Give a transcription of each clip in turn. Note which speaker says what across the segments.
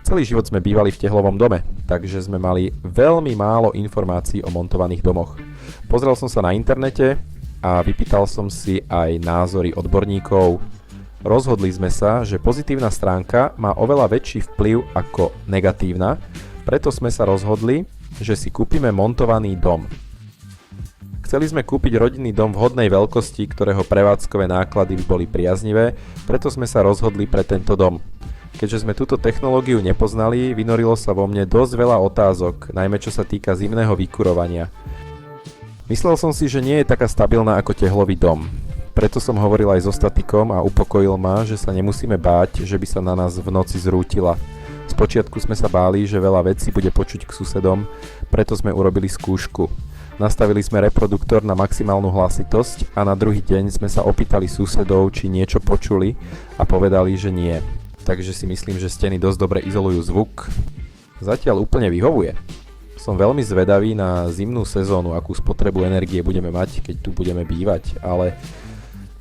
Speaker 1: Celý život sme bývali v tehlovom dome, takže sme mali veľmi málo informácií o montovaných domoch. Pozrel som sa na internete a vypýtal som si aj názory odborníkov. Rozhodli sme sa, že pozitívna stránka má oveľa väčší vplyv ako negatívna, preto sme sa rozhodli, že si kúpime montovaný dom. Chceli sme kúpiť rodinný dom vhodnej veľkosti, ktorého prevádzkové náklady by boli priaznivé, preto sme sa rozhodli pre tento dom. Keďže sme túto technológiu nepoznali, vynorilo sa vo mne dosť veľa otázok, najmä čo sa týka zimného vykurovania. Myslel som si, že nie je taká stabilná ako tehlový dom. Preto som hovoril aj so statikom a upokojil ma, že sa nemusíme báť, že by sa na nás v noci zrútila. Spočiatku sme sa báli, že veľa vecí bude počuť k susedom, preto sme urobili skúšku. Nastavili sme reproduktor na maximálnu hlasitosť a na druhý deň sme sa opýtali susedov, či niečo počuli a povedali, že nie. Takže si myslím, že steny dosť dobre izolujú zvuk. Zatiaľ úplne vyhovuje. Som veľmi zvedavý na zimnú sezónu, akú spotrebu energie budeme mať, keď tu budeme bývať, ale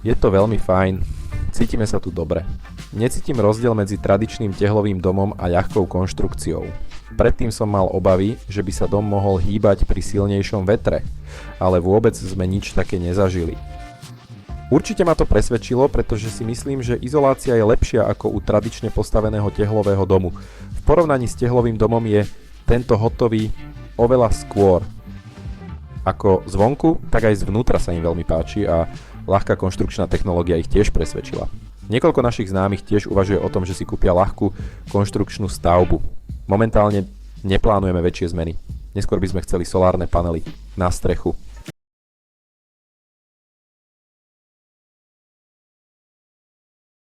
Speaker 1: je to veľmi fajn. Cítime sa tu dobre. Necítim rozdiel medzi tradičným tehlovým domom a ľahkou konštrukciou. Predtým som mal obavy, že by sa dom mohol hýbať pri silnejšom vetre, ale vôbec sme nič také nezažili. Určite ma to presvedčilo, pretože si myslím, že izolácia je lepšia ako u tradične postaveného tehlového domu. V porovnaní s tehlovým domom je tento hotový oveľa skôr. Ako zvonku, tak aj zvnútra sa im veľmi páči a ľahká konštrukčná technológia ich tiež presvedčila. Niekoľko našich známych tiež uvažuje o tom, že si kúpia ľahkú konštrukčnú stavbu. Momentálne neplánujeme väčšie zmeny. Neskôr by sme chceli solárne panely na strechu.